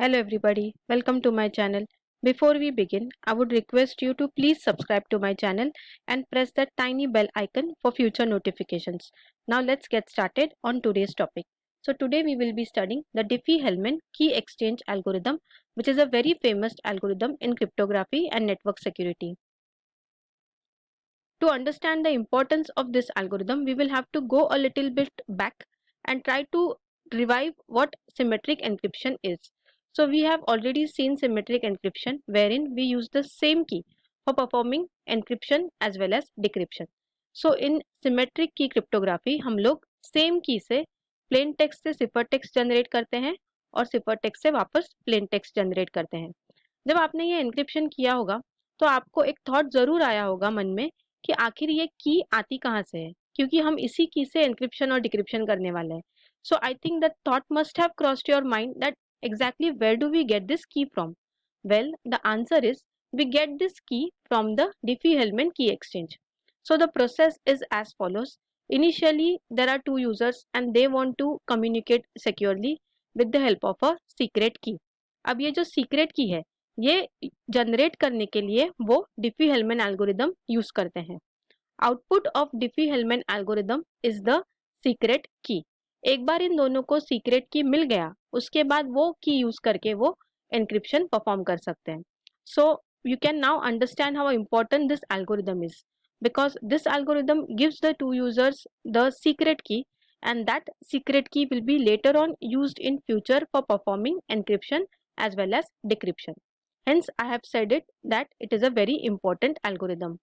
Hello everybody, welcome to my channel. Before we begin, I would request you to please subscribe to my channel and press that tiny bell icon for future notifications. Now let's get started on today's topic. So today we will be studying the Diffie-Hellman key exchange algorithm, which is a very famous algorithm in cryptography and network security. To understand the importance of this algorithm, we will have to go a little bit back and try to revive what symmetric encryption is. So we have already seen symmetric encryption wherein we use the same key for performing encryption as well as decryption. So in symmetric key cryptography हम लोग same key से plain text से cipher text generate करते हैं और cipher text से वापस plain text generate करते हैं. जब आपने ये encryption किया होगा तो आपको एक thought जरूर आया होगा मन में कि आखिर ये की आती कहाँ से है, क्योंकि हम इसी की से encryption और decryption करने वाले हैं. So I think that thought must have crossed your mind that exactly where do we get this key from? Well, the answer is we get this key from the Diffie-Hellman key exchange. So the process is as follows. Initially, there are two users and they want to communicate securely with the help of a secret key. अब ये जो secret key है, ये generate करने के लिए वो Diffie-Hellman algorithm use करते हैं. Output of Diffie-Hellman algorithm is the secret की. एक बार इन दोनों को सीक्रेट की मिल गया, उसके बाद वो की यूज करके वो एनक्रिप्शन परफॉर्म कर सकते हैं. सो you can now understand how important this algorithm is, because this algorithm gives the two users the secret key and that secret key will be later on used in future for performing encryption as well as decryption. Hence I have said it that it is a very important algorithm.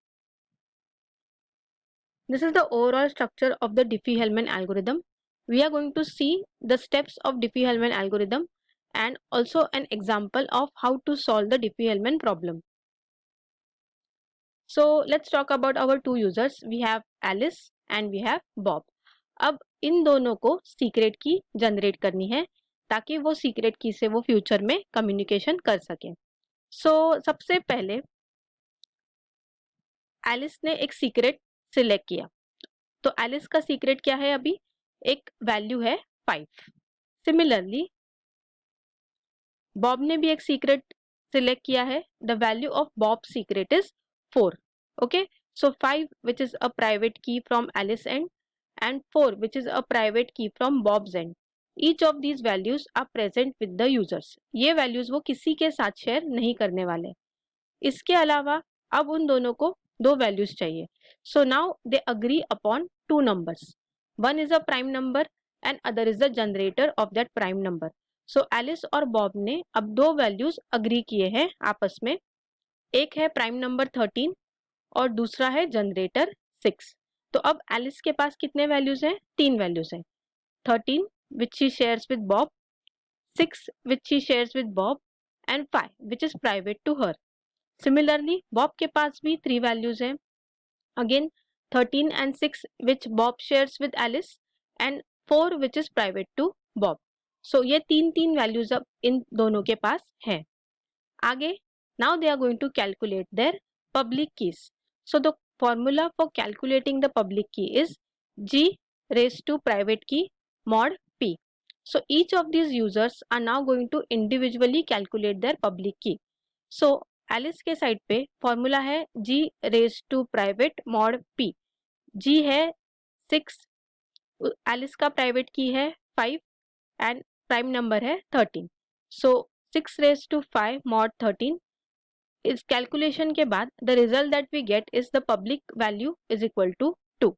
This is the overall structure of the Diffie-Hellman algorithm. We are going to see the steps of Diffie-Hellman algorithm and also an example of how to solve the Diffie-Hellman problem. So let's talk about our two users. We have Alice and we have Bob. अब इन दोनों को secret की generate करनी है ताकि वो secret की से वो फ्यूचर में कम्युनिकेशन कर सके. सबसे पहले एलिस ने एक सीक्रेट सिलेक्ट किया. तो एलिस का सीक्रेट क्या है? अभी एक वैल्यू है 5. सिमिलरली बॉब ने भी एक सीक्रेट सिलेक्ट किया है. The value of Bob secret is 4. Okay, so 5 which is a private key from Alice and and 4 which is a private key from Bob's end. Each of these values are present with the users. ये values वो किसी के साथ share नहीं करने वाले. इसके अलावा अब उन दोनों को दो values चाहिए. So now they agree upon two numbers. One is a prime number and other is the generator of that prime number. So Alice और Bob ने अब दो values agree किए हैं आपस में. एक है prime number 13 और दूसरा है generator 6. तो अब एलिस के पास कितने वैल्यूज हैं? 3 वैल्यूज हैं. 13 which she shares with Bob, 6 which she shares with Bob and 5 which is private to her. Similarly Bob के पास भी 3 वैल्यूज हैं. Again 13 and 6 which Bob shares with Alice and 4 which is private to Bob. So ये तीन values अब इन दोनों के पास हैं. आगे now they are going to calculate their public keys. So the formula for calculating the public key is G raised to private key mod P. So each of these users are now going to individually calculate their public key. So Alice के side पे formula है G raised to private mod P. G है 6, Alice का private key है 5 and prime number है 13. So 6 raised to 5 mod 13. इस calculation के बाद the result that we get is the public value is equal to 2.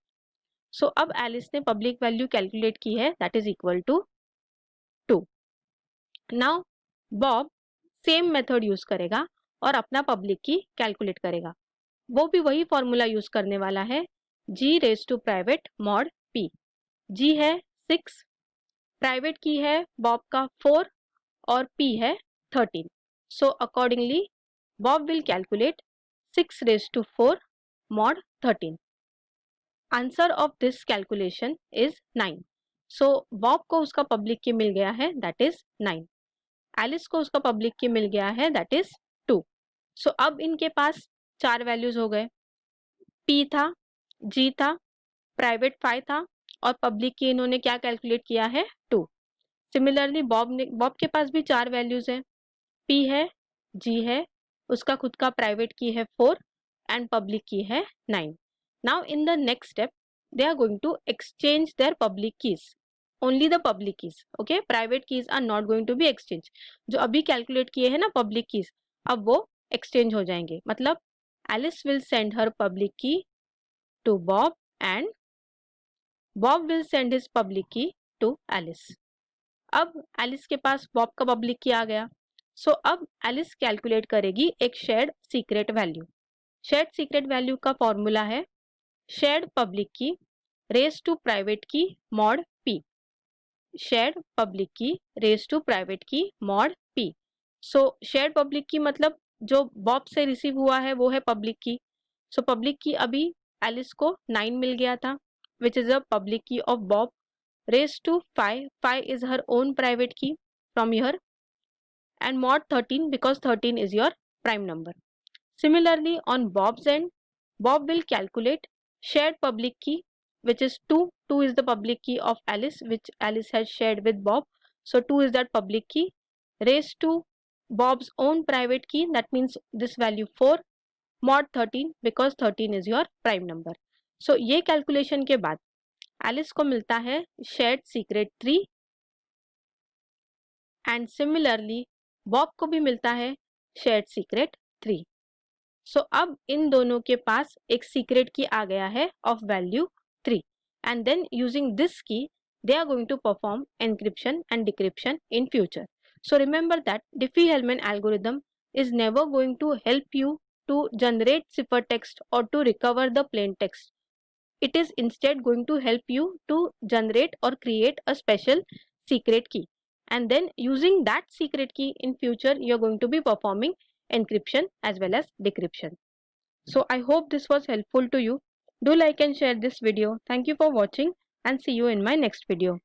सो अब एलिस ने पब्लिक वैल्यू कैलकुलेट की है that is equal to 2. Now Bob same method use करेगा और अपना पब्लिक की कैलकुलेट करेगा. वो भी वही फॉर्मूला यूज करने वाला है g raise to private mod p. G है 6, प्राइवेट की है बॉब का 4 और पी है 13. So accordingly Bob will calculate 6 raised to 4 mod 13. Answer of this calculation is 9. So Bob को उसका पब्लिक की मिल गया है that is 9. Alice को उसका पब्लिक की मिल गया है that is 2. So अब इनके पास 4 वैल्यूज हो गए. P था, G था, प्राइवेट 5 था और पब्लिक की इन्होंने क्या कैलकुलेट किया है 2. सिमिलरली बॉब के पास भी 4 वैल्यूज है. P है, G है, उसका खुद का प्राइवेट की है 4 एंड पब्लिक की है 9. Now in the next step they are going to exchange their public keys, only the public keys. Okay, private keys are not going to be exchanged. जो अभी कैलकुलेट किए हैं ना पब्लिक कीज, अब वो exchange हो जाएंगे. मतलब Alice will send her public key to Bob and Bob will send his public key to Alice. अब एलिस के पास बॉब का पब्लिक की आ गया. सो अब एलिस कैलकुलेट करेगी एक shared secret value. Shared secret value का फॉर्मूला है shared public key raised to private key mod p. shared public key raised to private key mod p. so shared public key मतलब जो Bob से receive हुआ है वो है public की. सो पब्लिक की अभी एलिस को 9 मिल गया था which is a public key of Bob raised to 5. 5 is her own private key from here and mod 13 because 13 is your prime number. Similarly on Bob's end, Bob will calculate shared public key which is 2. 2 is the public key of Alice which Alice has shared with Bob. So 2 is that public key raised to Bob's own private key, that means this value 4 mod 13 because 13 is your prime number. So ये calculation के बाद Alice को मिलता है shared secret 3 and similarly Bob को भी मिलता है shared secret 3. सो अब इन दोनों के पास एक सीक्रेट की आ गया है of value 3 and then using this key they are going to perform encryption and decryption in future. So remember that Diffie-Hellman algorithm is never going to help you to generate ciphertext or to recover the plain text. It is instead going to help you to generate or create a special secret key, and then using that secret key in future you are going to be performing encryption as well as decryption. So I hope this was helpful to you. Do like and share this video. Thank you for watching and see you in my next video.